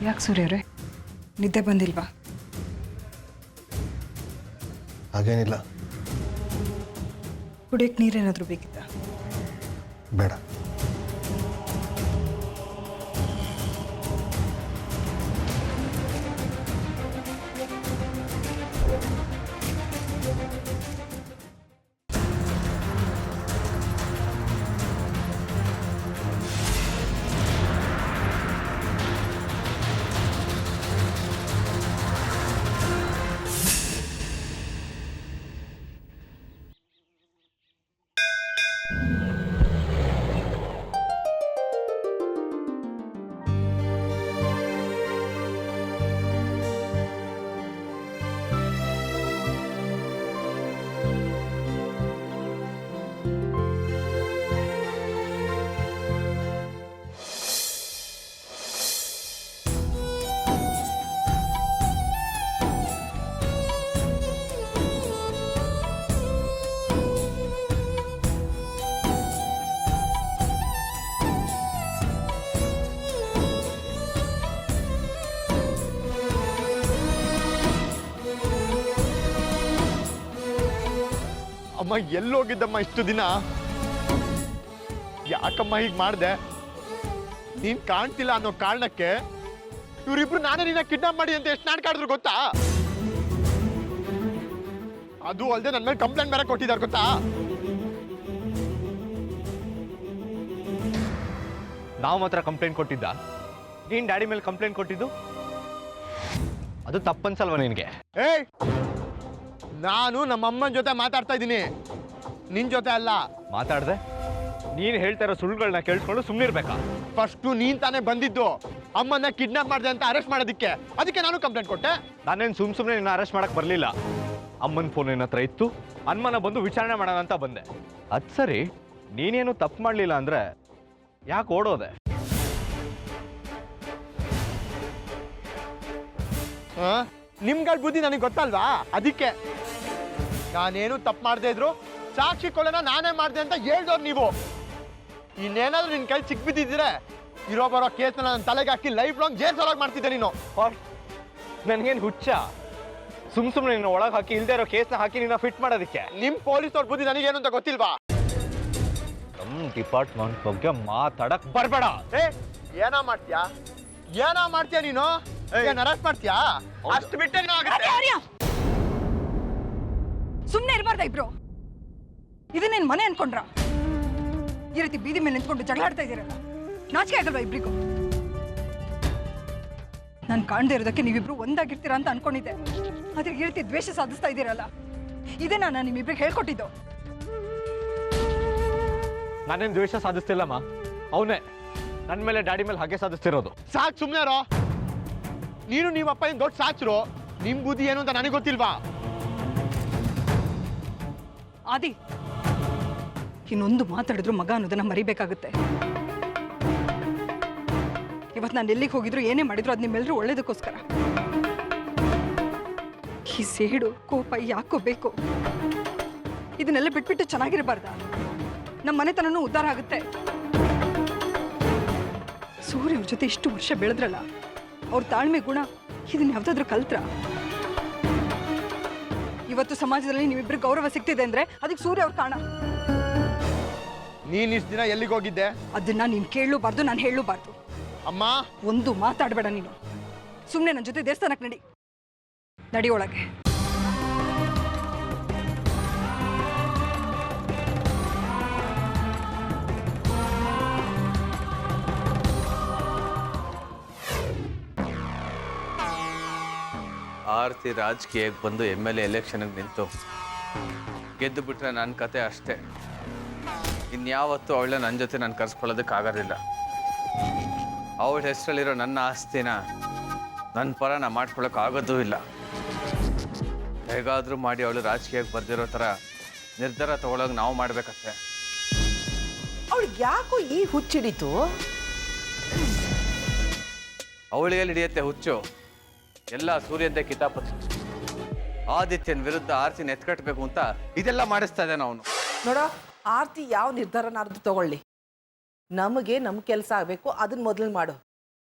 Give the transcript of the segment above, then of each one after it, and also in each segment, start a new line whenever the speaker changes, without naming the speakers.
ಯಾಕೆ ಸೂರ್ಯವ್ರೆ ನಿದ್ದೆ ಬಂದಿಲ್ವಾ?
ಹಾಗೇನಿಲ್ಲ.
ಕುಡಿಯೋಕ್ಕೆ ನೀರೇನಾದರೂ ಬೇಕಿತ್ತಾ?
ಬೇಡ.
ಅಮ್ಮ ಎಲ್ಲೋಗಿದ್ದಮ್ಮ ಇಷ್ಟು ದಿನ? ಯಾಕಮ್ಮ ಹೀಗೆ ಮಾಡ್ದೆ? ನೀನ್ ಕಾಣ್ತಿಲ್ಲ ಅನ್ನೋ ಕಾರಣಕ್ಕೆ ಇವರಿಬ್ರು ನಾನೇ ನಿನ್ನ ಕಿಡ್ನಾಪ್ ಮಾಡಿ ಅಂತ ಎಷ್ಟು ನಾಟಕ ಆಡಿದ್ರು ಗೊತ್ತಾ? ಅದು ಅಲ್ಲದೆ ನನ್ನ ಮೇಲೆ ಕಂಪ್ಲೇಂಟ್ ಬೇರೆ ಕೊಟ್ಟಿದ್ದಾರೆ ಗೊತ್ತಾ?
ನಾವು ಮಾತ್ರ ಕಂಪ್ಲೇಂಟ್ ಕೊಟ್ಟಿದ್ದ? ನೀನ್ ಡ್ಯಾಡಿ ಮೇಲೆ ಕಂಪ್ಲೇಂಟ್ ಕೊಟ್ಟಿದ್ದು ಅದು ತಪ್ಪನ್ಸಲ್ವ ನಿನಗೆ?
ಏಯ್, ನಾನು ನಮ್ಮ ಅಮ್ಮನ ಜೊತೆ ಮಾತಾಡ್ತಾ ಇದ್ದೀನಿ, ನಿನ್ ಜೊತೆ ಅಲ್ಲ.
ಮಾತಾಡ್ದೆ? ನೀನ್ ಹೇಳ್ತಾ ಇರೋ ಸುಳ್ಳುಗಳನ್ನ ಕೇಳಿಸ್ಕೊಂಡು ಸುಮ್ಮನಿರ್ಬೇಕಾ?
ಫಸ್ಟು ನೀನ್ ತಾನೇ ಬಂದಿದ್ದು ಅಮ್ಮನ್ನ ಕಿಡ್ನಾಪ್ ಮಾಡಿದೆ ಅಂತ ಅರೆಸ್ಟ್ ಮಾಡೋದಕ್ಕೆ. ಅದಕ್ಕೆ ನಾನು ಕಂಪ್ಲೇಂಟ್ ಕೊಟ್ಟೆ.
ನಾನೇನು ಸುಮ್ಮನೆ ನಿನ್ನ ಅರೆಸ್ಟ್ ಮಾಡಕ್ ಬರಲಿಲ್ಲ. ಅಮ್ಮನ ಫೋನ್ ನಿನ್ನ ಹತ್ರ ಇತ್ತು, ಅನುಮಾನ ಬಂದು ವಿಚಾರಣೆ ಮಾಡೋಣ ಅಂತ ಬಂದೆ. ಅದು ಸರಿ, ನೀನೇನು ತಪ್ಪು ಮಾಡಲಿಲ್ಲ ಅಂದ್ರೆ ಯಾಕೆ ಓಡೋದೆ?
ನಿಮ್ಗಳ ಬುದ್ಧಿ ನನಗೆ ಗೊತ್ತಲ್ವಾ? ಅದಕ್ಕೆ ನಾನೇನು ತಪ್ಪು ಮಾಡದೆ ಇದ್ರು ಸಾಕ್ಷಿ ಕೊಲೆನ ನಾನೇ ಮಾಡಿದೆ ಅಂತ ಹೇಳ್ದವ್ರು ನೀವು. ಇನ್ನೇನಾದ್ರೂ ನಿನ್ ಕೈ ಸಿಕ್ ಬಿದ್ದಿದ್ರೆ ಇರೋ ಬರೋ ಕೇಸ್ನ ನನ್ನ ತಲೆಗೆ ಹಾಕಿ ಲೈಫ್ ಲಾಂಗ್ ಜೇಲ್ ಸೊಳಗೆ ಮಾಡ್ತಿದ್ದೆ ನೀನು.
ನನಗೇನು ಹುಚ್ಚ? ಸುಮ್ಮನೆ ನಿನ್ನ ಒಳಗೆ ಹಾಕಿ ಇಲ್ದೇ ಇರೋ ಕೇಸ್ನ ಹಾಕಿ ನಿನ್ನ ಫಿಟ್ ಮಾಡೋದಕ್ಕೆ?
ನಿಮ್ ಪೊಲೀಸವ್ರ ಬುದ್ಧಿ ನನಗೇನು ಅಂತ ಗೊತ್ತಿಲ್ವಾ?
ನಮ್ಮ ಡಿಪಾರ್ಟ್ಮೆಂಟ್ ಬಗ್ಗೆ ಮಾತಾಡಕ್ ಬರ್ಬೇಡ.
ಏನೋ ಮಾಡ್ತೀಯಾ? ಏನೋ ಮಾಡ್ತೀಯಾ ನೀನು? ಅರೆಸ್ಟ್ ಮಾಡ್ತೀಯಾ? ಅಷ್ಟು ಬಿಟ್ಟೆ
ಸುಮ್ಮನೆ ಇರಬಾರ್ದ ಇಬ್ರು? ಇದನ್ನೇನು ಮನೆ ಅನ್ಕೊಂಡ್ರ? ಈ ರೀತಿ ಬೀದಿ ಮೇಲೆ ನಿಂತ್ಕೊಂಡು ಜಗಳ ಆಡ್ತಾ ಇದ್ದೀರಲ್ಲ, ನಾಚಿಕೆ ಆಗಲ್ವಾ ಇಬ್ರಿಗೂ? ನಾನು ಕಾಣದೇ ಇರೋದಕ್ಕೆ ನೀವಿಬ್ರು ಒಂದಾಗಿರ್ತೀರಾ ಅಂತ ಅನ್ಕೊಂಡಿದ್ದೆ, ಆದ್ರೆ ಈ ರೀತಿ ದ್ವೇಷ ಸಾಧಿಸ್ತಾ ಇದ್ದೀರಲ್ಲ, ಇದೇ ನಾನು ನಿಮ್ಮಿಬ್ರಿಗೆ ಹೇಳ್ಕೊಟ್ಟಿದ್ದು.
ನಾನೇನು ದ್ವೇಷ ಸಾಧಿಸ್ತಿಲ್ಲಮ್ಮ, ಅವನೇ ನನ್ನ ಮೇಲೆ ಡ್ಯಾಡಿ ಮೇಲೆ ಹಾಗೆ ಸಾಧಿಸ್ತಿರೋದು.
ಸಾಕು ಸುಮ್ಮನೆ. ನೀನು ನೀವಪ್ಪ ಏನ್ ದೊಡ್ಡ ಸಾಚರು, ನಿಮ್ ಬುದ್ಧಿ ಏನು ಅಂತ ನನಗೆ ಗೊತ್ತಿಲ್ವಾ?
ಆದಿ, ಇನ್ನೊಂದು ಮಾತಾಡಿದ್ರು ಮಗ ಅನ್ನೋದನ್ನ ಮರಿಬೇಕಾಗುತ್ತೆ. ಇವತ್ತು ನಾನು ಎಲ್ಲಿಗೆ ಹೋಗಿದ್ರು ಏನೇ ಮಾಡಿದ್ರು ಅದು ನಿಮ್ಮೆಲ್ಲರೂ ಒಳ್ಳೇದಕ್ಕೋಸ್ಕರ. ಈ ಸೇಡು ಕೋಪ ಯಾಕೋ ಬೇಕು? ಇದನ್ನೆಲ್ಲ ಬಿಟ್ಬಿಟ್ಟು ಚೆನ್ನಾಗಿರಬಾರ್ದ? ನಮ್ಮ ಮನೆತನೂ ಉದ್ಧಾರ ಆಗುತ್ತೆ. ಸೂರ್ಯ ಅವ್ರ ಜೊತೆ ಇಷ್ಟು ವರ್ಷ ಬೆಳೆದ್ರಲ್ಲ, ಅವ್ರ ತಾಳ್ಮೆ ಗುಣ ಇದನ್ನ ಯಾವ್ದಾದ್ರು ಕಲ್ತ್ರ? ಇವತ್ತು ಸಮಾಜದಲ್ಲಿ ನೀವಿಬ್ರು ಗೌರವ ಸಿಗ್ತಿದೆ ಅಂದ್ರೆ ಅದಕ್ಕೆ ಸೂರ್ಯ ಅವ್ರ ಕಾರಣ.
ನೀನ್ ಇಷ್ಟು ದಿನ ಎಲ್ಲಿಗೆ ಹೋಗಿದ್ದೆ?
ಅದನ್ನ ನೀನ್ ಕೇಳಲೂಬಾರ್ದು, ನಾನು ಹೇಳಲೂಬಾರ್ದು.
ಅಮ್ಮ,
ಒಂದು ಮಾತಾಡಬೇಡ ನೀನು. ಸುಮ್ಮನೆ ನನ್ನ ಜೊತೆ ದೇವಸ್ಥಾನಕ್ಕೆ ನಡಿ ಒಳಗೆ.
ಆರ್ತಿ ರಾಜಕೀಯಕ್ಕೆ ಬಂದು MLA ಎಲೆಕ್ಷನ್ಗೆ ನಿಂತು ಗೆದ್ದು ಬಿಟ್ರೆ ನನ್ನ ಕತೆ ಅಷ್ಟೇ. ಇನ್ಯಾವತ್ತೂ ಅವಳ ನನ್ನ ಜೊತೆ ನಾನು ಕರ್ಸ್ಕೊಳ್ಳೋದಕ್ಕಾಗೋದಿಲ್ಲ. ಅವಳ ಹೆಸರಲ್ಲಿರೋ ನನ್ನ ಆಸ್ತಿನ ನನ್ನ ಪರ ನಾ ಮಾಡ್ಕೊಳ್ಳೋಕ್ಕಾಗೋದೂ ಇಲ್ಲ. ಹೇಗಾದರೂ ಮಾಡಿ ಅವಳು ರಾಜಕೀಯಕ್ಕೆ ಬರ್ದಿರೋ ಥರ ನಿರ್ಧಾರ ತಗೊಳ್ಳೋಕೆ ನಾವು ಮಾಡಬೇಕಷ್ಟೆ.
ಅವಳಿಗೆ ಯಾಕೋ ಈ ಹುಚ್ಚಿಡಿತು?
ಅವಳಿಗೆ ಹಿಡಿಯುತ್ತೆ ಹುಚ್ಚು? ಎಲ್ಲ ಸೂರ್ಯಂತೆ ಕಿತಾಪತಿ. ಆದಿತ್ಯನ ವಿರುದ್ಧ ಆರ್ತಿನ ಎತ್ಕಟ್ಟಬೇಕು ಅಂತ ಇದೆಲ್ಲ ಮಾಡಿಸ್ತಾ ಇದ್ದಾನೆ ಅವನು.
ನೋಡೋ, ಆರ್ತಿ ಯಾವ ನಿರ್ಧಾರನಾದ್ರೂ ತಗೊಳ್ಳಿ, ನಮಗೆ ನಮ್ಮ ಕೆಲಸ ಆಗಬೇಕು, ಅದನ್ನ ಮೊದಲು ಮಾಡು.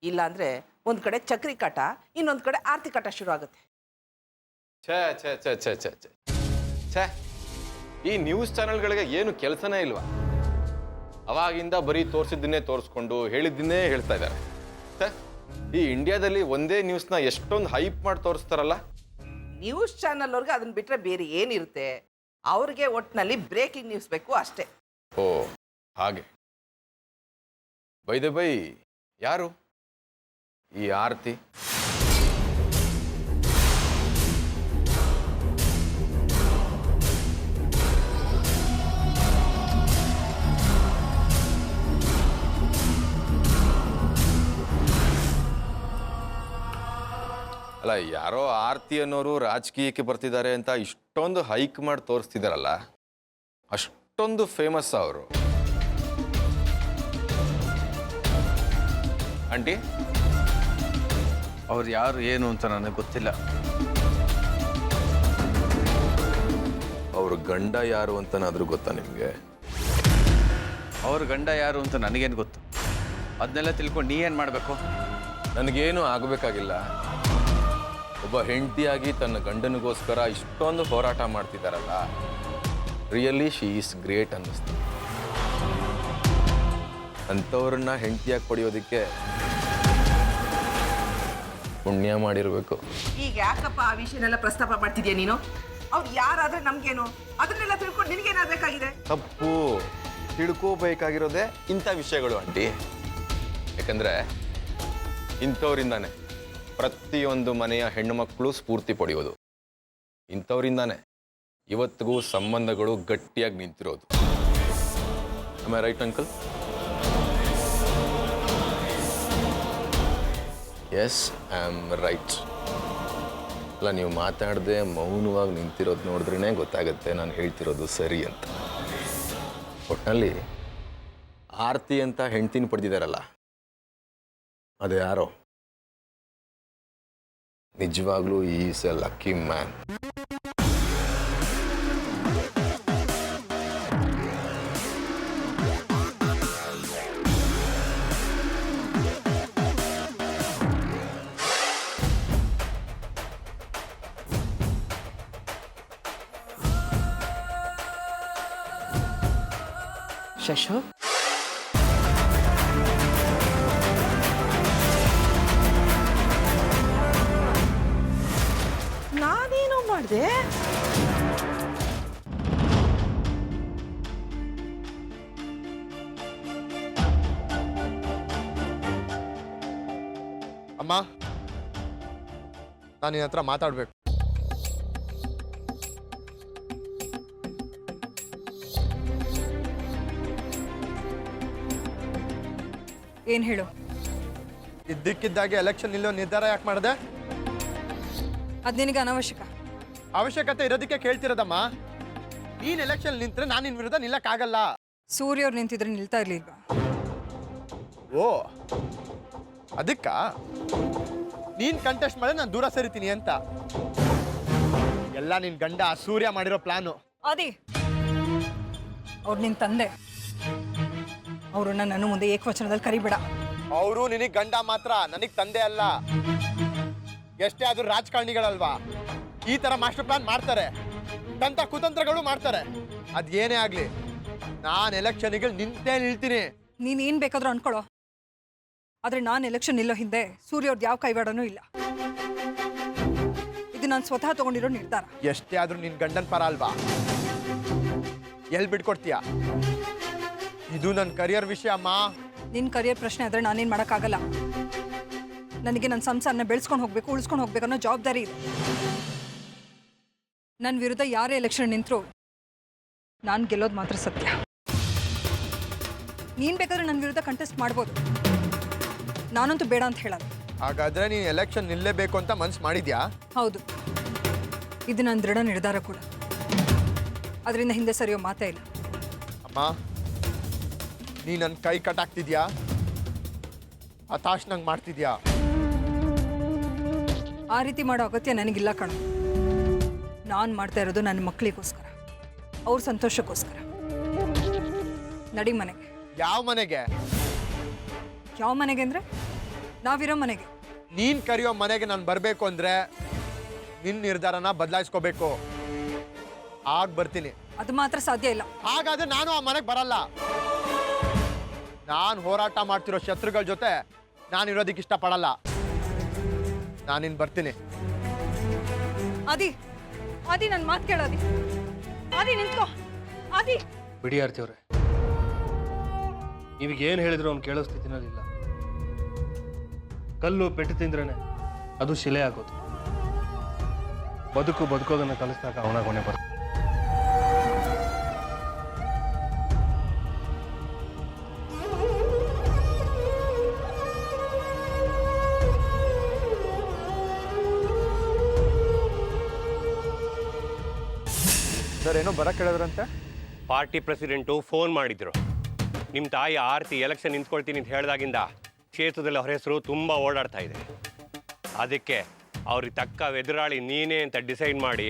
ಇಲ್ಲಾಂದ್ರೆ ಒಂದು ಕಡೆ ಚಕ್ರಿ ಕಾಟ, ಇನ್ನೊಂದು ಕಡೆ ಆರತಿ ಕಾಟ ಶುರು ಆಗುತ್ತೆ.
ಛೇ ಛೇ ಛೇ ಛೇ ಛೇ ಛೇ ಛೇ ಈ ನ್ಯೂಸ್ ಚಾನೆಲ್ಗಳಿಗೆ ಏನು ಕೆಲಸನೇ ಇಲ್ವಾ? ಅವಾಗಿಂದ ಬರೀ ತೋರಿಸಿದ್ದನ್ನೇ ತೋರಿಸ್ಕೊಂಡು ಹೇಳಿದ್ದನ್ನೇ ಹೇಳ್ತಾ ಇದ್ದಾರೆ. ಛೇ, ಈ ಇಂಡಿಯಾದಲ್ಲಿ ಒಂದೇ ನ್ಯೂಸ್ನ ಎಷ್ಟೊಂದು ಹೈಪ್ ಮಾಡಿ ತೋರಿಸ್ತಾರಲ್ಲ.
ನ್ಯೂಸ್ ಚಾನಲ್ ಅವ್ರಿಗೆ ಅದನ್ನ ಬಿಟ್ರೆ ಬೇರೆ ಏನಿರುತ್ತೆ? ಅವ್ರಿಗೆ ಒಟ್ಟಿನಲ್ಲಿ ಬ್ರೇಕಿಂಗ್ ನ್ಯೂಸ್ ಬೇಕು ಅಷ್ಟೇ.
ಓ ಹಾಗೆ. ಬೈ ಯಾರು ಈ ಆರತಿ? ಅಲ್ಲ, ಯಾರೋ ಆರತಿ ಅನ್ನೋರು ರಾಜಕೀಯಕ್ಕೆ ಬರ್ತಿದ್ದಾರೆ ಅಂತ ಇಷ್ಟೊಂದು ಹೈಕ್ ಮಾಡಿ ತೋರಿಸ್ತಿದಾರಲ್ಲ, ಅಷ್ಟೊಂದು ಫೇಮಸ್ ಅವರು. ಆಂಟಿ,
ಅವ್ರು ಯಾರು ಏನು ಅಂತ ನನಗೆ ಗೊತ್ತಿಲ್ಲ.
ಅವ್ರ ಗಂಡ ಯಾರು ಅಂತನಾದ್ರೂ ಗೊತ್ತಾ ನಿಮಗೆ?
ಅವ್ರ ಗಂಡ ಯಾರು ಅಂತ ನನಗೇನು ಗೊತ್ತು? ಅದನ್ನೆಲ್ಲ ತಿಳ್ಕೊಂಡು ನೀ ಏನು ಮಾಡಬೇಕು?
ನನಗೇನು ಆಗಬೇಕಾಗಿಲ್ಲ. ಒಬ್ಬ ಹೆಂಡತಿಯಾಗಿ ತನ್ನ ಗಂಡನಿಗೋಸ್ಕರ ಇಷ್ಟೊಂದು ಹೋರಾಟ ಮಾಡ್ತಿದ್ದಾರಲ್ಲ, ರಿಯಲಿ ಶಿ ಈಸ್ ಗ್ರೇಟ್ ಅನ್ನಿಸ್ತು. ಅಂಥವ್ರನ್ನ ಹೆಂಡತಿಯಾಗಿ ಪಡೆಯೋದಕ್ಕೆ ಪುಣ್ಯ ಮಾಡಿರಬೇಕು.
ಈಗ ಯಾಕಪ್ಪ ಆ ವಿಷಯನೆಲ್ಲ ಪ್ರಸ್ತಾಪ ಮಾಡ್ತಿದ್ಯಾ ನೀನು? ಅವ್ರು ಯಾರಾದ್ರೆ ನಮ್ಗೇನು? ಅದನ್ನೆಲ್ಲ ತಿಳ್ಕೊಂಡು ನಿನಗೇನಾಗಬೇಕಾಗಿದೆ?
ತಪ್ಪು ತಿಳ್ಕೋಬೇಕಾಗಿರೋದೇ ಇಂಥ ವಿಷಯಗಳು ಆಂಟಿ. ಯಾಕಂದ್ರೆ ಇಂಥವ್ರಿಂದಾನೆ ಪ್ರತಿಯೊಂದು ಮನೆಯ ಹೆಣ್ಣು ಮಕ್ಕಳು ಸ್ಫೂರ್ತಿ ಪಡೆಯೋದು. ಇಂಥವ್ರಿಂದಾನೆ ಇವತ್ತಿಗೂ ಸಂಬಂಧಗಳು ಗಟ್ಟಿಯಾಗಿ ನಿಂತಿರೋದು. Am I right uncle? Yes, I am right. ಅಲ್ಲ, ನೀವು ಮಾತಾಡದೆ ಮೌನವಾಗಿ ನಿಂತಿರೋದು ನೋಡಿದ್ರೇ ಗೊತ್ತಾಗುತ್ತೆ ನಾನು ಹೇಳ್ತಿರೋದು ಸರಿ ಅಂತ. ಒಟ್ಟಿನಲ್ಲಿ ಆರತಿ ಅಂತ ಹೆಂಡ್ತಿನ ಪಡೆದಿದ್ದಾರಲ್ಲ, ಅದು ಯಾರೋ ನಿಜವಾಗ್ಲೂ ಈಸ್ ಎ ಲಕ್ಕಿ ಮ್ಯಾನ್.
ಶಶು, ನಾನೇನೋ ಮಾಡಿದೆ?
ಅಮ್ಮ, ನಾನು ನಿನ್ನ ಹತ್ರ ಮಾತಾಡ್ಬೇಕು.
ಏನ್ ಹೇಳು?
ಇದ್ದಕ್ಕಿದ್ದಾಗೆ ಎಲೆಕ್ಷನ್ ನಿಲ್ಲೋ ನಿರ್ಧಾರ ಯಾಕೆ ಮಾಡಿದೆ?
ಅದ್ ನಿನಗೆ ಅನವಶ್ಯಕ.
ಅವಶ್ಯಕತೆ ಇರೋದಕ್ಕೆ ಕೇಳ್ತಿರೋದಮ್ಮ. ನೀನ್ ಎಲೆಕ್ಷನ್ ನಿಂತ್ರೆ ನಾನು ನಿನ್ ವಿರುದ್ಧ ನಿಲ್ಲಕ್ಕಾಗಲ್ಲ.
ಸೂರ್ಯ ಅವ್ರು ನಿಂತಿದ್ರೆ ನಿಲ್ತಾ ಇರ್ಲಿಲ್ವಾ?
ಓ, ಅದಕ್ಕ ನೀನ್ ಕಂಟೆಸ್ಟ್ ಮಾಡಿದ್ರೆ ನಾನು ದೂರ ಸರಿತೀನಿ ಅಂತ ಎಲ್ಲ ನಿನ್ ಗಂಡ ಸೂರ್ಯ ಮಾಡಿರೋ ಪ್ಲಾನು.
ಆದಿ, ಅವ್ರು ನಿನ್ ತಂದೆ. ಅವ್ರನ್ನ ನನ್ನ ಮುಂದೆ ಏಕವಚನದಲ್ಲಿ ಕರಿಬೇಡ.
ಅವರು ನಿನಗ್ ಗಂಡ ಮಾತ್ರ, ನನಗ್ ತಂದೆ ಅಲ್ಲ. ಎಷ್ಟೇ ಆದ್ರೂ ರಾಜಕಾರಣಿಗಳಲ್ವಾ, ಈ ತರ ಮಾಸ್ಟರ್ ಪ್ಲಾನ್ ಮಾಡ್ತಾರೆ, ತಂತ ಕುತಂತ್ರಗಳು ಮಾಡ್ತಾರೆ. ಅದೇನೇ ಆಗ್ಲಿ, ನಾನು ಎಲೆಕ್ಷನ್ಗೆ ನಿಂತೇ ನಿಲ್ತೀನಿ.
ನೀನ್ ಏನ್ ಬೇಕಾದ್ರೂ ಅನ್ಕೊಳ್ಳೋ, ಆದ್ರೆ ನಾನು ಎಲೆಕ್ಷನ್ ನಿಲ್ಲೋ ಹಿಂದೆ ಸೂರ್ಯ ಅವ್ರದ್ದು ಯಾವ ಕೈವಾಡನೂ ಇಲ್ಲ. ಇದು ನಾನು ಸ್ವತಃ ತಗೊಂಡಿರೋ ನಿರ್ಧಾರ.
ಎಷ್ಟೇ ಆದ್ರೂ ನಿನ್ ಗಂಡನ್ ಪರ ಅಲ್ವಾ? ಎಲ್ ಬಿಟ್ಕೊಡ್ತೀಯ? ಇದು ನನ್ನ ಕರಿಯರ್ ವಿಷಯ ಅಮ್ಮ.
ನಿನ್ ಕರಿಯರ್ ಪ್ರಶ್ನೆ ಆದ್ರೆ ನಾನೇನ್ ಮಾಡಕ್ಕಾಗಲ್ಲ. ನನಗೆ ನನ್ನ ಸಂಸಾರನ ಬೆಳೆಸ್ಕೊಂಡು ಹೋಗ್ಬೇಕು, ಉಳಿಸ್ಕೊಂಡು ಹೋಗ್ಬೇಕು ಅನ್ನೋ ಜವಾಬ್ದಾರಿ ಇದೆ. ನನ್ನ ವಿರುದ್ಧ ಯಾರೇ ಎಲೆಕ್ಷನ್ ನಿಂತರೂ ನಾನು ಗೆಲ್ಲೋದು ಮಾತ್ರ ಸತ್ಯ. ನೀನ್ ಬೇಕಾದ್ರೆ ನನ್ನ ವಿರುದ್ಧ ಕಂಟೆಸ್ಟ್ ಮಾಡ್ಬೋದು, ನಾನಂತೂ ಬೇಡ ಅಂತ ಹೇಳಲ್ಲ.
ಹಾಗಾದ್ರೆ ನೀನ್ ಎಲೆಕ್ಷನ್ ನಿಲ್ಲೇಬೇಕು ಅಂತ ಮನ್ಸು ಮಾಡಿದ್ಯಾ?
ಹೌದು, ಇದು ನನ್ನ ದೃಢ ನಿರ್ಧಾರ ಕೂಡ. ಅದರಿಂದ ಹಿಂದೆ ಸರಿಯೋ ಮಾತೇ ಇಲ್ಲ.
ಅಮ್ಮ, ನೀ ನನ್ನ ಕೈ ಕಟ್ಟಾಕ್ತಿದ್ಯಾ? ಹತಾಶ್ ನಂಗೆ ಮಾಡ್ತಿದ್ಯಾ?
ಆ ರೀತಿ ಮಾಡೋ ಅಗತ್ಯ ನನಗಿಲ್ಲ ಕಣೋ. ನಾನು ಮಾಡ್ತಾ ಇರೋದು ನನ್ನ ಮಕ್ಕಳಿಗೋಸ್ಕರ, ಅವ್ರ ಸಂತೋಷಕ್ಕೋಸ್ಕರ. ನಡಿ ಮನೆಗೆ.
ಯಾವ ಮನೆಗೆ?
ಯಾವ ಮನೆಗೆ ಅಂದರೆ ನಾವಿರೋ ಮನೆಗೆ.
ನೀನು ಕರೆಯೋ ಮನೆಗೆ ನಾನು ಬರಬೇಕು ಅಂದರೆ ನಿನ್ನ ನಿರ್ಧಾರನ ಬದಲಾಯಿಸ್ಕೋಬೇಕು. ಆಗ ಬರ್ತೀನಿ.
ಅದು ಮಾತ್ರ ಸಾಧ್ಯ ಇಲ್ಲ.
ಹಾಗಾದ್ರೆ ನಾನು ಆ ಮನೆಗೆ ಬರಲ್ಲ. ನಾನು ಹೋರಾಟ ಮಾಡ್ತಿರೋ ಶತ್ರುಗಳ ಜೊತೆ ನಾನು ಇರೋದಕ್ಕೆ ಇಷ್ಟಪಡಲ್ಲ. ನಾನಿನ್ ಬರ್ತೀನಿ.
ಆದಿ ಆದಿ ನನ್ನ ಮಾತು ಕೇಳೋದಿ. ಆದಿ ನಿಂತ್ಕೋ. ಆದಿ
ಬಿಡಿ ಆರ್ತಿ ಅವ್ರೆ, ನೀವೀಗೇನು ಹೇಳಿದ್ರು ಅವ್ನು ಕೇಳೋ ಸ್ಥಿತಿನಲ್ಲಿಲ್ಲ. ಕಲ್ಲು ಪೆಟ್ಟು ತಿಂದ್ರೇನೆ ಅದು ಶಿಲೆ ಆಗೋದು. ಬದುಕೋದನ್ನು ಕಲಿಸ್ದಾಗ ಅವನ ಕೊನೆ ಬರ್ತದೆ.
ಸರ್ ಏನೋ ಬರಕ್ಕೆ ಹೇಳಿದ್ರಂತೆ.
ಪಾರ್ಟಿ ಪ್ರೆಸಿಡೆಂಟು ಫೋನ್ ಮಾಡಿದ್ರು. ನಿಮ್ಮ ತಾಯಿ ಆರ್ತಿ ಎಲೆಕ್ಷನ್ ನಿಂತ್ಕೊಳ್ತೀನಿ ಅಂತ ಹೇಳಿದಾಗಿಂದ ಕ್ಷೇತ್ರದಲ್ಲಿ ಅವ್ರ ಹೆಸರು ತುಂಬ ಓಡಾಡ್ತಾ ಇದೆ. ಅದಕ್ಕೆ ಅವ್ರಿಗೆ ತಕ್ಕ ಎದುರಾಳಿ ನೀನೇ ಅಂತ ಡಿಸೈಡ್ ಮಾಡಿ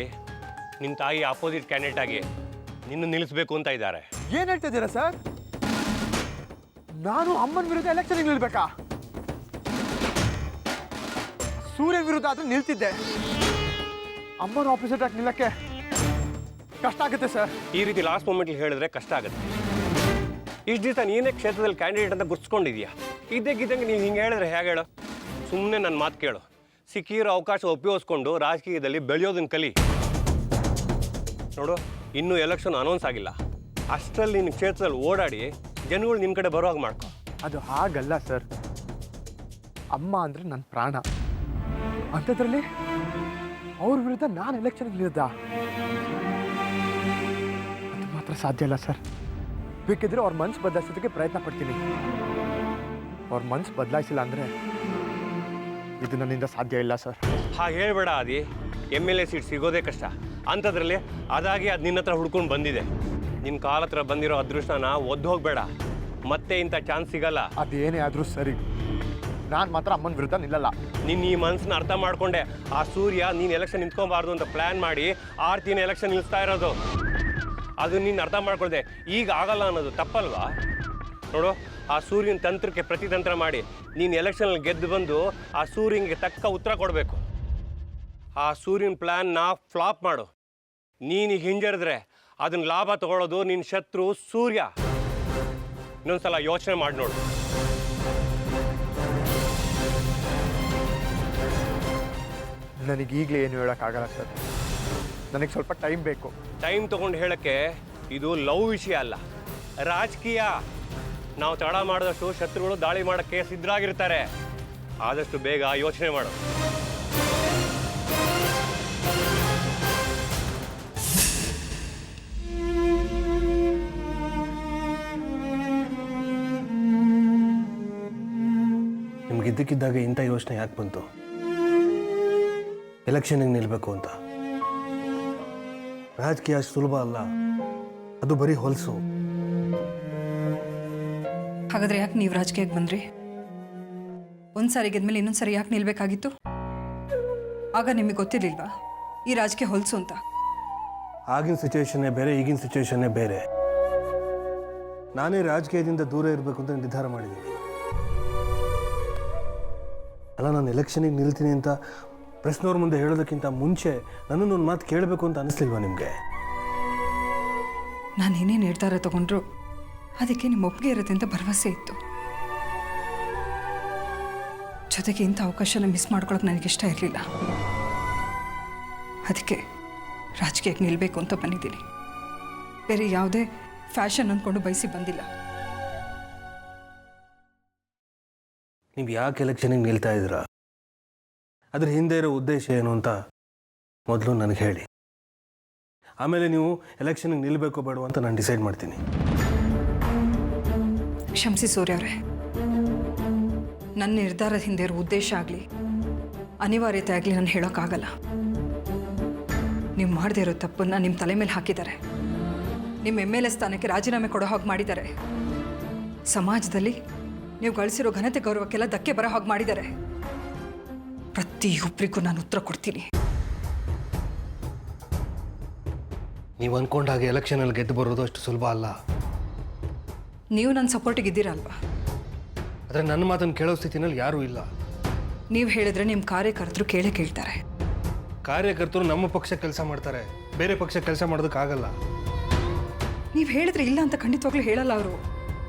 ನಿಮ್ಮ ತಾಯಿ ಅಪೋಸಿಟ್ ಕ್ಯಾಂಡಿಡೇಟ್ ಆಗಿ ನಿನ್ನ ನಿಲ್ಲಿಸ್ಬೇಕು ಅಂತ ಇದ್ದಾರೆ.
ಏನು ಹೇಳ್ತಿದ್ದೀರಾ ಸರ್? ನಾನು ಅಮ್ಮನ ವಿರುದ್ಧ ಎಲೆಕ್ಷನ್ಗೆ ನಿಲ್ಬೇಕಾ? ಸೂರ್ಯನ ವಿರುದ್ಧ ಆದ್ರೆ ನಿಲ್ತಿದ್ದೆ. ಅಮ್ಮನ ಆಪೋಸಿಟ್ ಆಗಿ ನಿಲ್ಲಕ್ಕೆ ಕಷ್ಟ ಆಗುತ್ತೆ ಸರ್.
ಈ ರೀತಿ ಲಾಸ್ಟ್ ಮೂಮೆಂಟ್ಲಿ ಹೇಳಿದ್ರೆ ಕಷ್ಟ ಆಗುತ್ತೆ. ಇಷ್ಟು ದಿವಸ ನೀನೇ ಕ್ಷೇತ್ರದಲ್ಲಿ ಕ್ಯಾಂಡಿಡೇಟ್ ಅಂತ ಗುರ್ಸ್ಕೊಂಡಿದ್ಯಾ. ಇದ್ದಕ್ಕಿದ್ದಂಗೆ ನೀನು ಹಿಂಗೆ ಹೇಳಿದ್ರೆ ಹೇಗೆ ಹೇಳು? ಸುಮ್ಮನೆ ನನ್ನ ಮಾತು ಕೇಳು. ಸಿಕ್ಕಿರೋ ಅವಕಾಶ ಉಪಯೋಗಿಸ್ಕೊಂಡು ರಾಜಕೀಯದಲ್ಲಿ ಬೆಳೆಯೋದನ್ನ ಕಲಿ. ನೋಡು, ಇನ್ನೂ ಎಲೆಕ್ಷನ್ ಅನೌನ್ಸ್ ಆಗಿಲ್ಲ. ಅಷ್ಟರಲ್ಲಿ ನಿನ್ನ ಕ್ಷೇತ್ರದಲ್ಲಿ ಓಡಾಡಿ ಜನಗಳು ನಿನ್ನ ಕಡೆ ಬರುವಾಗ ಮಾಡ್ಕೊ.
ಅದು ಹಾಗಲ್ಲ ಸರ್. ಅಮ್ಮ ಅಂದರೆ ನನ್ನ ಪ್ರಾಣ. ಅಂಥದ್ರಲ್ಲಿ ಅವ್ರ ವಿರುದ್ಧ ನಾನು ಎಲೆಕ್ಷನ್ಗೆ ನಿಲ್ದ ಅದು ಮಾತ್ರ ಸಾಧ್ಯ ಇಲ್ಲ ಸರ್. ಬೇಕಿದ್ರೆ ಅವ್ರ ಮನ್ಸು ಬದಲಾಯಿಸೋದಕ್ಕೆ ಪ್ರಯತ್ನ ಪಡ್ತೀನಿ. ಅವ್ರ ಮನ್ಸು ಬದಲಾಯಿಸಿಲ್ಲ ಅಂದರೆ ಇದು ನನ್ನಿಂದ ಸಾಧ್ಯ ಇಲ್ಲ ಸರ್.
ಹಾಗೆ ಹೇಳ್ಬೇಡ ಆದಿ. MLA ಸೀಟ್ ಸಿಗೋದೇ ಕಷ್ಟ. ಅಂಥದ್ರಲ್ಲಿ ಅದಾಗಿ ಅದು ನಿನ್ನ ಹತ್ರ ಹುಡ್ಕೊಂಡು ಬಂದಿದೆ. ನಿನ್ನ ಕಾಲ ಹತ್ರ ಬಂದಿರೋ ಅದೃಷ್ಟನ ಒದ್ದು ಹೋಗಬೇಡ. ಮತ್ತೆ ಇಂಥ ಚಾನ್ಸ್ ಸಿಗಲ್ಲ.
ಅದೇನೇ ಆದರೂ ಸರಿ, ನಾನು ಮಾತ್ರ ಅಮ್ಮನ ವಿರುದ್ಧ ನಿಲ್ಲಲ್ಲ.
ನೀನು ಈ ಮನಸ್ಸನ್ನ ಅರ್ಥ ಮಾಡ್ಕೊಂಡೆ ಆ ಸೂರ್ಯ ನೀನು ಎಲೆಕ್ಷನ್ ನಿಂತ್ಕೊಬಾರ್ದು ಅಂತ ಪ್ಲ್ಯಾನ್ ಮಾಡಿ ಆರ್ತಿನ ಎಲೆಕ್ಷನ್ ನಿಲ್ಲಿಸ್ತಾ ಇರೋದು. ಅದು ನೀನು ಅರ್ಥ ಮಾಡ್ಕೊಳ್ದೆ ಈಗ ಆಗಲ್ಲ ಅನ್ನೋದು ತಪ್ಪಲ್ವಾ? ನೋಡು, ಆ ಸೂರ್ಯನ ತಂತ್ರಕ್ಕೆ ಪ್ರತಿತಂತ್ರ ಮಾಡಿ ನೀನು ಎಲೆಕ್ಷನಲ್ಲಿ ಗೆದ್ದು ಬಂದು ಆ ಸೂರ್ಯನಿಗೆ ತಕ್ಕ ಉತ್ತರ ಕೊಡಬೇಕು. ಆ ಸೂರ್ಯನ ಪ್ಲ್ಯಾನ್ನ ಫ್ಲಾಪ್ ಮಾಡು. ನೀನು ಹಿಂಜರಿದ್ರೆ ಅದನ್ನ ಲಾಭ ತಗೊಳ್ಳೋದು ನಿನ್ನ ಶತ್ರು ಸೂರ್ಯ. ಇನ್ನೊಂದ್ಸಲ ಯೋಚನೆ ಮಾಡಿ ನೋಡು.
ನನಗೀಗಲೇ ಏನು ಹೇಳೋಕ್ಕಾಗಲ್ಲ ಸರ್. ನನಗೆ ಸ್ವಲ್ಪ ಟೈಮ್ ಬೇಕು.
ಟೈಮ್ ತೊಗೊಂಡು ಹೇಳೋಕ್ಕೆ ಇದು ಲವ್ ವಿಷಯ ಅಲ್ಲ, ರಾಜಕೀಯ. ನಾವು ತಡ ಮಾಡಿದಷ್ಟು ಶತ್ರುಗಳು ದಾಳಿ ಮಾಡೋಕ್ಕೆ ಸಿದ್ಧರಾಗಿರ್ತಾರೆ. ಆದಷ್ಟು ಬೇಗ ಯೋಚನೆ ಮಾಡು.
ನಿಮ್ಗಿದ್ದಕ್ಕಿದ್ದಾಗ ಇಂಥ ಯೋಚನೆ ಯಾಕೆ ಬಂತು? ಎಲೆಕ್ಷನ್ಗೆ ನಿಲ್ಲಬೇಕು ಅಂತ. ರಾಜಕೀಯ ಅಷ್ಟು ಸುಲಭ ಅಲ್ಲ, ಅದು ಬರೀ ಹೊಲಸು.
ಹಾಗಾದ್ರೆ ಯಾಕೆ ನೀವು ರಾಜಕೀಯಕ್ಕೆ ಬಂದ್ರಿ? ಒಂದ್ಸಾರಿ ಗೆದ್ಮೇಲೆ ಇನ್ನೊಂದ್ಸರಿ ಯಾಕೆ ನಿಲ್ಬೇಕಾಗಿತ್ತು? ಆಗ ನಿಮಗೆ ಗೊತ್ತಿರ್ಲಿಲ್ವಾ ಈ ರಾಜಕೀಯ ಹೊಲಸು ಅಂತ?
ಆಗಿನ ಸಿಚುವೇಶನ್ನೇ ಬೇರೆ, ಈಗಿನ ಸಿಚುವೇಶನ್ನೇ ಬೇರೆ. ನಾನೇ ರಾಜಕೀಯದಿಂದ ದೂರ ಇರಬೇಕು ಅಂತ ನಿರ್ಧಾರ ಮಾಡಿದ್ದೀನಿ. ಅಲ್ಲ, ನಾನು ಎಲೆಕ್ಷನಿಗೆ ನಿಲ್ತೀನಿ ಅಂತ ಪ್ರೆಸ್ನವ್ರ ಮುಂದೆ ಹೇಳೋದಕ್ಕಿಂತ ಮುಂಚೆ ನನ್ನನ್ನು ಒಂದು ಮಾತು ಕೇಳಬೇಕು ಅಂತ ಅನಿಸ್ಲಿಲ್ವಾ ನಿಮಗೆ?
ನಾನು ಏನೇ ನಿರ್ಧಾರ ತಗೊಂಡ್ರು ಅದಕ್ಕೆ ನಿಮ್ಮ ಒಪ್ಪಿಗೆ ಇರುತ್ತೆ ಅಂತ ಭರವಸೆ ಇತ್ತು. ಜೊತೆಗೆ ಇಂಥ ಅವಕಾಶನ ಮಿಸ್ ಮಾಡ್ಕೊಳಕ್ಕೆ ನನಗಿಷ್ಟ ಇರಲಿಲ್ಲ. ಅದಕ್ಕೆ ರಾಜಕೀಯಕ್ಕೆ ನಿಲ್ಲಬೇಕು ಅಂತ ಬಂದಿದ್ದೀನಿ. ಬೇರೆ ಯಾವುದೇ ಫ್ಯಾಷನ್ ಅಂದ್ಕೊಂಡು ಬಯಸಿ ಬಂದಿಲ್ಲ.
ನೀವು ಯಾಕೆ ಎಲೆಕ್ಷನಿಗೆ ನಿಲ್ತಾ ಇದ್ದೀರಾ? ಅದ್ರ ಹಿಂದೆ ಇರೋ ಉದ್ದೇಶ ಏನು ಅಂತ ಮೊದಲು ನನಗೆ ಹೇಳಿ. ಆಮೇಲೆ ನೀವು ಎಲೆಕ್ಷನ್ಗೆ ನಿಲ್ಲಬೇಕು ಬೇಡ ಅಂತ ನಾನು ಡಿಸೈಡ್ ಮಾಡ್ತೀನಿ.
ಕ್ಷಮಿಸಿ ಸೂರ್ಯ ಅವರೇ, ನನ್ನ ನಿರ್ಧಾರದ ಹಿಂದೆ ಇರೋ ಉದ್ದೇಶ ಆಗಲಿ ಅನಿವಾರ್ಯತೆ ಆಗಲಿ ನಾನು ಹೇಳೋಕ್ಕಾಗಲ್ಲ. ನೀವು ಮಾಡದೇ ಇರೋ ತಪ್ಪನ್ನು ನಿಮ್ಮ ತಲೆ ಮೇಲೆ ಹಾಕಿದ್ದಾರೆ. ನಿಮ್ಮ MLA ಸ್ಥಾನಕ್ಕೆ ರಾಜೀನಾಮೆ ಕೊಡೋ ಹಾಗೆ ಮಾಡಿದ್ದಾರೆ. ಸಮಾಜದಲ್ಲಿ ನೀವು ಗಳಿಸಿರೋ ಘನತೆ ಗೌರವಕ್ಕೆಲ್ಲ ಧಕ್ಕೆ ಬರೋ ಹಾಗೆ ಮಾಡಿದ್ದಾರೆ. ಪ್ರತಿಯೊಬ್ಬರಿಗೂ ನಾನು ಉತ್ತರ ಕೊಡ್ತೀನಿ.
ನೀವು ಅಂದ್ಕೊಂಡಾಗ ಎಲೆಕ್ಷನಲ್ಲಿ ಗೆದ್ದು ಬರೋದು ಅಷ್ಟು ಸುಲಭ ಅಲ್ಲ.
ನೀವು ನನ್ನ ಸಪೋರ್ಟಿಗೆ ಇದ್ದೀರಲ್ವಾ?
ಆದರೆ ನನ್ನ ಮಾತನ್ನು ಕೇಳೋ ಸ್ಥಿತಿನಲ್ಲಿ ಯಾರೂ ಇಲ್ಲ.
ನೀವು ಹೇಳಿದ್ರೆ ನಿಮ್ಮ ಕಾರ್ಯಕರ್ತರು ಕೇಳ್ತಾರೆ.
ಕಾರ್ಯಕರ್ತರು ನಮ್ಮ ಪಕ್ಷ ಕೆಲಸ ಮಾಡ್ತಾರೆ, ಬೇರೆ ಪಕ್ಷ ಕೆಲಸ ಮಾಡೋದಕ್ಕಾಗಲ್ಲ.
ನೀವು ಹೇಳಿದ್ರೆ ಇಲ್ಲ ಅಂತ ಖಂಡಿತವಾಗ್ಲೂ ಹೇಳಲ್ಲ ಅವರು.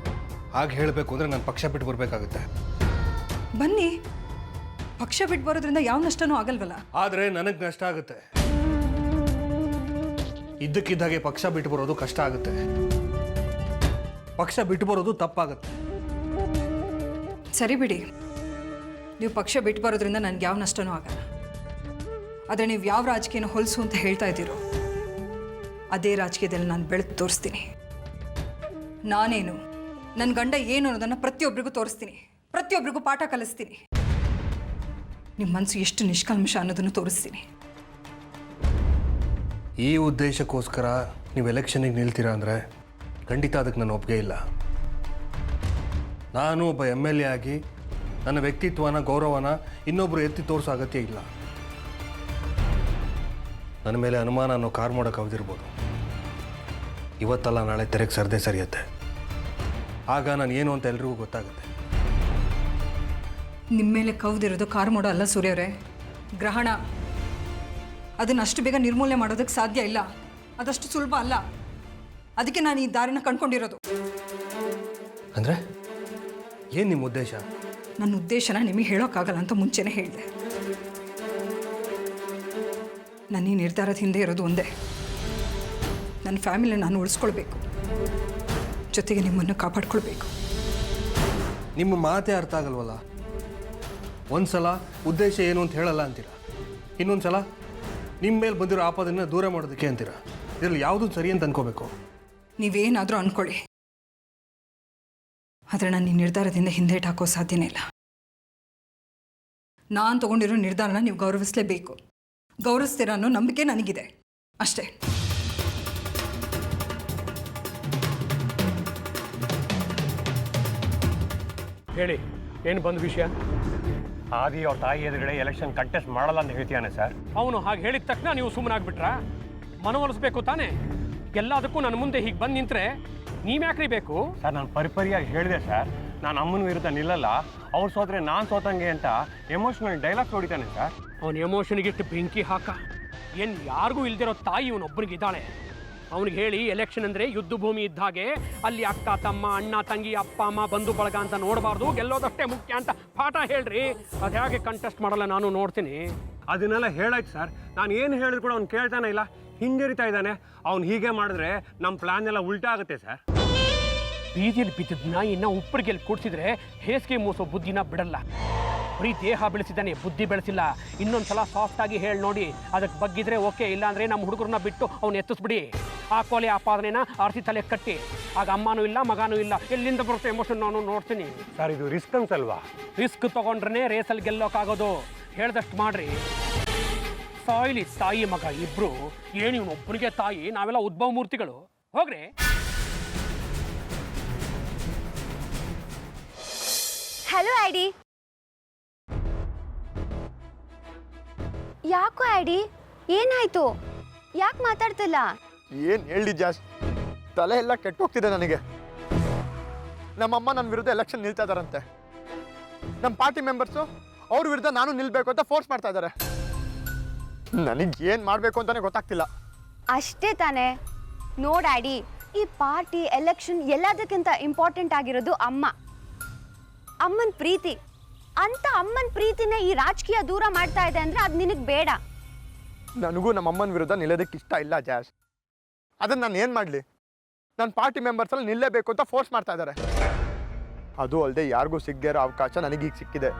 ಹಾಗೆ ಹೇಳಬೇಕು ಅಂದರೆ ನಾನು ಪಕ್ಷ ಬಿಟ್ಟು ಬರಬೇಕಾಗುತ್ತೆ.
ಬನ್ನಿ, ಪಕ್ಷ ಬಿಟ್ಟು ಬರೋದ್ರಿಂದ ಯಾವ ನಷ್ಟನೂ ಆಗಲ್ವಲ್ಲ.
ಆದರೆ ನನಗೆ ನಷ್ಟ ಆಗುತ್ತೆ. ಇದ್ದಕ್ಕಿದ್ದಾಗೆ ಪಕ್ಷ ಬಿಟ್ಟು ಬರೋದು ಕಷ್ಟ ಆಗುತ್ತೆ. ಪಕ್ಷ ಬಿಟ್ಟು ಬರೋದು ತಪ್ಪಾಗುತ್ತೆ.
ಸರಿ ಬಿಡಿ, ನೀವು ಪಕ್ಷ ಬಿಟ್ಟು ಬರೋದ್ರಿಂದ ನನಗೆ ಯಾವ ನಷ್ಟನೂ ಆಗಲ್ಲ. ಆದರೆ ನೀವು ಯಾವ ರಾಜಕೀಯನ ಹೊಲಸು ಅಂತ ಹೇಳ್ತಾ ಇದ್ದೀರೋ ಅದೇ ರಾಜಕೀಯದಲ್ಲಿ ನಾನು ಬೆಳೆದು ತೋರಿಸ್ತೀನಿ. ನಾನೇನು, ನನ್ನ ಗಂಡ ಏನು ಅನ್ನೋದನ್ನು ಪ್ರತಿಯೊಬ್ಬರಿಗೂ ತೋರಿಸ್ತೀನಿ, ಪ್ರತಿಯೊಬ್ಬರಿಗೂ ಪಾಠ ಕಲಿಸ್ತೀನಿ. ನಿಮ್ಮ ಮನಸ್ಸು ಎಷ್ಟು ನಿಷ್ಕಲ್ಮಶ ಅನ್ನೋದನ್ನು ತೋರಿಸ್ತೀನಿ.
ಈ ಉದ್ದೇಶಕ್ಕೋಸ್ಕರ ನೀವು ಎಲೆಕ್ಷನ್ನಿಗೆ ನಿಲ್ತೀರಾ ಅಂದರೆ ಖಂಡಿತ ಅದಕ್ಕೆ ನಾನು ಒಪ್ಪಿಗೆ ಇಲ್ಲ. ನಾನು ಒಬ್ಬ MLA ಆಗಿ ನನ್ನ ವ್ಯಕ್ತಿತ್ವನ, ಗೌರವನ ಇನ್ನೊಬ್ಬರು ಎತ್ತಿ ತೋರಿಸೋ ಅಗತ್ಯ ಇಲ್ಲ. ನನ್ನ ಮೇಲೆ ಅನುಮಾನ ಅನ್ನೋ ಕಾರ್ ಮಾಡೋಕೆ ಅವದಿರ್ಬೋದು. ಇವತ್ತಲ್ಲ ನಾಳೆ ತೆರೆಗೆ ಸರ್ದೇ ಸರಿಯುತ್ತೆ. ಆಗ ನಾನು ಏನು ಅಂತ ಎಲ್ರಿಗೂ ಗೊತ್ತಾಗುತ್ತೆ.
ನಿಮ್ಮ ಮೇಲೆ ಕೌದಿರೋದು ಕಾರ್ ಮಾಡೋ ಅಲ್ಲ ಸೂರ್ಯವರೇ, ಗ್ರಹಣ. ಅದನ್ನು ಅಷ್ಟು ಬೇಗ ನಿರ್ಮೂಲನೆ ಮಾಡೋದಕ್ಕೆ ಸಾಧ್ಯ ಇಲ್ಲ, ಅದಷ್ಟು ಸುಲಭ ಅಲ್ಲ. ಅದಕ್ಕೆ ನಾನು ಈ ದಾರಿನ ಕಂಡುಕೊಂಡಿರೋದು.
ಅಂದರೆ ಏನು ನಿಮ್ಮ ಉದ್ದೇಶ?
ನನ್ನ ಉದ್ದೇಶನ ನಿಮಗೆ ಹೇಳೋಕ್ಕಾಗಲ್ಲ ಅಂತ ಮುಂಚೆನೇ ಹೇಳಿದೆ. ನನ್ನ ಈ ನಿರ್ಧಾರದ ಹಿಂದೆ ಇರೋದು ಒಂದೇ, ನನ್ನ ಫ್ಯಾಮಿಲಿನ ನಾನು ಉಳಿಸ್ಕೊಳ್ಬೇಕು, ಜೊತೆಗೆ ನಿಮ್ಮನ್ನು ಕಾಪಾಡ್ಕೊಳ್ಬೇಕು.
ನಿಮ್ಮ ಮಾತೇ ಅರ್ಥ ಆಗಲ್ವಲ್ಲ. ಒಂದು ಸಲ ಉದ್ದೇಶ ಏನು ಅಂತ ಹೇಳಲ್ಲ ಅಂತೀರ, ಇನ್ನೊಂದು ಸಲ ನಿಮ್ಮ ಮೇಲೆ ಬಂದಿರೋ ಆಪದನ್ನು ದೂರ ಮಾಡೋದಕ್ಕೆ ಅಂತೀರ. ಇದರಲ್ಲಿ ಯಾವುದೂ ಸರಿ ಅಂತ ಅನ್ಕೋಬೇಕು.
ನೀವೇನಾದರೂ ಅಂದ್ಕೊಳ್ಳಿ, ಆದರೆ ನಾನು ಈ ನಿರ್ಧಾರದಿಂದ ಹಿಂದೇಟು ಹಾಕೋ ಸಾಧ್ಯನೇ ಇಲ್ಲ. ನಾನು ತಗೊಂಡಿರೋ ನಿರ್ಧಾರನ ನೀವು ಗೌರವಿಸಲೇಬೇಕು. ಗೌರವಿಸ್ತೀರ ಅನ್ನೋ ನಂಬಿಕೆ ನನಗಿದೆ, ಅಷ್ಟೇ.
ಹೇಳಿ, ಏನು ಬಂದ ವಿಷಯ? ಆದಿ ಅವ್ರ ತಾಯಿ ಎದುರುಗಡೆ ಎಲೆಕ್ಷನ್ ಕಂಟೆಸ್ಟ್ ಮಾಡಲ್ಲ ಅಂತ ಹೇಳ್ತೀಯಾನೆ ಸರ್. ಅವನು ಹಾಗೆ ಹೇಳಿದ ತಕ್ಷಣ ನೀವು ಸುಮ್ಮನಾಗ್ಬಿಟ್ರಾ? ಮನವೊಲಿಸ್ಬೇಕು ತಾನೇ. ಎಲ್ಲದಕ್ಕೂ ನನ್ನ ಮುಂದೆ ಹೀಗೆ ಬಂದು ನಿಂತರೆ ನೀವ್ಯಾಕ್ರಿ ಬೇಕು ಸರ್? ನಾನು ಪರಿಪರಿಯಾಗಿ ಹೇಳಿದೆ ಸರ್, ನಾನು ಅಮ್ಮನ ವಿರುದ್ಧ ನಿಲ್ಲಲ್ಲ, ಅವ್ರು ಸೋತ್ರೆ ನಾನು ಸೋತಂಗೆ ಅಂತ ಎಮೋಷನಲ್ ಡೈಲಾಗ್ ಹೊಡಿತಾನೆ ಸರ್. ಅವನ ಎಮೋಷನ್ಗಿಟ್ಟು ಬೆಂಕಿ ಹಾಕ. ಏನು ಯಾರಿಗೂ ಇಲ್ದಿರೋ ತಾಯಿ ಇವನೊಬ್ಬನಿಗಿದ್ದಾಳೆ. ಅವನಿಗೆ ಹೇಳಿ, ಎಲೆಕ್ಷನ್ ಅಂದರೆ ಯುದ್ಧ ಭೂಮಿ ಇದ್ದ ಹಾಗೆ, ಅಲ್ಲಿ ಅಕ್ಕ ತಮ್ಮ, ಅಣ್ಣ ತಂಗಿ, ಅಪ್ಪ ಅಮ್ಮ, ಬಂಧು ಬಳಗ ಅಂತ ನೋಡಬಾರ್ದು, ಗೆಲ್ಲೋದಷ್ಟೇ ಮುಖ್ಯ ಅಂತ ಪಾಠ ಹೇಳ್ರಿ. ಅದು ಹೇಗೆ ಕಂಟೆಸ್ಟ್ ಮಾಡಲ್ಲ ನಾನು ನೋಡ್ತೀನಿ. ಅದನ್ನೆಲ್ಲ ಹೇಳಾಯ್ತು ಸರ್. ನಾನು ಏನು ಹೇಳಿದ್ರು ಕೂಡ ಅವ್ನು ಕೇಳ್ತಾನೆ ಇಲ್ಲ, ಹಿಂಜರಿತಾ ಇದ್ದಾನೆ. ಅವ್ನು ಹೀಗೆ ಮಾಡಿದ್ರೆ ನಮ್ಮ ಪ್ಲಾನ್ ಎಲ್ಲ ಉಲ್ಟಾ ಆಗುತ್ತೆ ಸರ್. ಬೀದಿಯಲ್ಲಿ ಬಿದ್ದಿದ್ದ ನಾಯಿನ ಉಪ್ಪರಿಗೆಲ್ಲಿ ಕೂಡಿಸಿದ್ರೆ ಹೇಸಿಗೆ ಮೂಸೋ ಬುದ್ಧಿನ ಬಿಡಲ್ಲ. ಬರೀ ದೇಹ ಬೆಳೆಸಿದ್ದಾನೆ, ಬುದ್ಧಿ ಬೆಳೆಸಿಲ್ಲ. ಇನ್ನೊಂದು ಸಲ ಸಾಫ್ಟಾಗಿ ಹೇಳಿ ನೋಡಿ, ಅದಕ್ಕೆ ಬಗ್ಗಿದ್ರೆ ಓಕೆ, ಇಲ್ಲಾಂದರೆ ನಮ್ಮ ಹುಡುಗರನ್ನ ಬಿಟ್ಟು ಅವ್ನು ಎತ್ತಿಸ್ಬಿಡಿ. ಆ ಕೊಲೆ ಆಪಾದನೆನ ಆರ್ಸಿ ತಲೆ ಕಟ್ಟಿ. ಆಗ ಅಮ್ಮನೂ ಇಲ್ಲ, ಮಗನೂ ಇಲ್ಲ, ಎಲ್ಲಿಂದ ಬರುತ್ತೆ ಎಮೋಷನ್ ನಾನು ನೋಡ್ತೀನಿ ಸರ್. ಇದು ರಿಸ್ಕ್ ಅನ್ಸಲ್ವಾ? ರಿಸ್ಕ್ ತೊಗೊಂಡ್ರೆ ರೇಸಲ್ಲಿ ಗೆಲ್ಲೋಕ್ಕಾಗೋದು. ಹೇಳ್ದಷ್ಟು ಮಾಡ್ರಿ. ಸಾಯ್ಲಿ ತಾಯಿ ಮಗ ಇಬ್ರು. ಏನು ಇವನೊಬ್ಬನಿಗೆ ತಾಯಿ, ನಾವೆಲ್ಲ ಉದ್ಭವ ಮೂರ್ತಿಗಳು. ಹೋಗ್ರಿ.
Hello ID. ಯಾಕೋ ಐಡಿ, ಏನಾಯ್ತು? ಯಾಕೆ ಮಾತಾಡ್ತಿಲ್ಲ?
ಏನು ಹೇಳಿ ಜಾಸ್, ತಲೆ ಎಲ್ಲ ಕೆಟ್ಟೋಗ್ತಿದೆ ನನಗೆ. ನಮ್ಮಮ್ಮ ನನ್ನ ವಿರುದ್ಧ ಎಲೆಕ್ಷನ್ ನಿಲ್ತಾ ಇದ್ದಾರಂತೆ. ನಮ್ಮ ಪಾರ್ಟಿ ಮೆಂಬರ್ಸು ಅವ್ರ ವಿರುದ್ಧ ನಾನು ನಿಲ್ಬೇಕು ಅಂತ ಫೋರ್ಸ್ ಮಾಡ್ತಾ ಇದ್ದಾರೆ. ನನಗೆ ಏನು ಮಾಡಬೇಕು ಅಂತಾನೆ ಗೊತ್ತಾಗ್ತಿಲ್ಲ.
ಅಷ್ಟೇ ತಾನೇ. ನೋಡಾಡಿ, ಈ ಪಾರ್ಟಿ, ಎಲೆಕ್ಷನ್ ಎಲ್ಲದಕ್ಕಿಂತ ಇಂಪಾರ್ಟೆಂಟ್ ಆಗಿರೋದು ಅಮ್ಮ, ಅಮ್ಮನ ಪ್ರೀತಿ. ಅಂತ ಅಮ್ಮನ ಪ್ರೀತಿನೇ ಈ ರಾಜಕೀಯ ದೂರ ಮಾಡ್ತಾ ಇದೆ ಅಂದರೆ ಅದು ನಿನಗೆ ಬೇಡ.
ನನಗೂ ನಮ್ಮ ಅಮ್ಮನ ವಿರುದ್ಧ ನಿಲ್ಲೋದಕ್ಕೆ ಇಷ್ಟ ಇಲ್ಲ ಜಾಸ್. ಅದನ್ನು ನಾನು ಏನು ಮಾಡಲಿ? ನನ್ನ ಪಾರ್ಟಿ ಮೆಂಬರ್ಸಲ್ಲಿ ನಿಲ್ಲೇಬೇಕು ಅಂತ ಫೋರ್ಸ್ ಮಾಡ್ತಾ ಇದ್ದಾರೆ. ಅದು ಅಲ್ಲದೆ ಯಾರಿಗೂ ಸಿಗದೇ ಇರೋ ಅವಕಾಶ ನನಗೀಗ ಸಿಕ್ಕಿದೆ.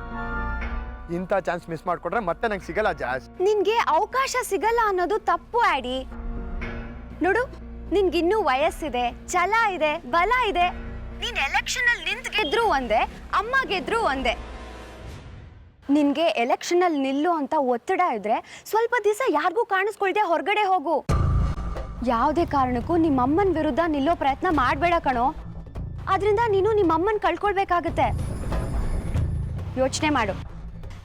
ಇಂಥ ಚಾನ್ಸ್ ಮಿಸ್ ಮಾಡಿಕೊಂಡ್ರೆ ಮತ್ತೆ ನಂಗೆ ಸಿಗಲ್ಲ ಜಾಸ್.
ನಿನಗೆ ಅವಕಾಶ ಸಿಗಲ್ಲ ಅನ್ನೋದು ತಪ್ಪು ಆಡಿ. ನೋಡು, ನಿನ್ಗಿನ್ನೂ ವಯಸ್ಸಿದೆ, ಛಲ ಇದೆ, ಬಲ ಇದೆ. ನೀನು ಎಲೆಕ್ಷನಲ್ಲಿ ನಿಂತು ಗೆದ್ರು ಒಂದೇ, ಅಮ್ಮ ಗೆದ್ರು ಒಂದೇ. ನಿನಗೆ ಎಲೆಕ್ಷನಲ್ಲಿ ನಿಲ್ಲು ಅಂತ ಒತ್ತಡ ಇದ್ರೆ ಸ್ವಲ್ಪ ದಿವಸ ಯಾರಿಗೂ ಕಾಣಿಸ್ಕೊಳ್ದೆ ಹೊರಗಡೆ ಹೋಗು. ಯಾವುದೇ ಕಾರಣಕ್ಕೂ ನಿಮ್ಮಮ್ಮನ ವಿರುದ್ಧ ನಿಲ್ಲೋ ಪ್ರಯತ್ನ ಮಾಡಬೇಡ ಕಣೋ. ಅದರಿಂದ ನೀನು ನಿಮ್ಮಮ್ಮನ ಕಳ್ಕೊಳ್ಬೇಕಾಗತ್ತೆ. ಯೋಚನೆ ಮಾಡು,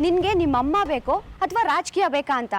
ನಿನಗೆ ನಿಮ್ಮಮ್ಮ ಬೇಕೋ ಅಥವಾ ರಾಜಕೀಯ ಬೇಕಾ ಅಂತ.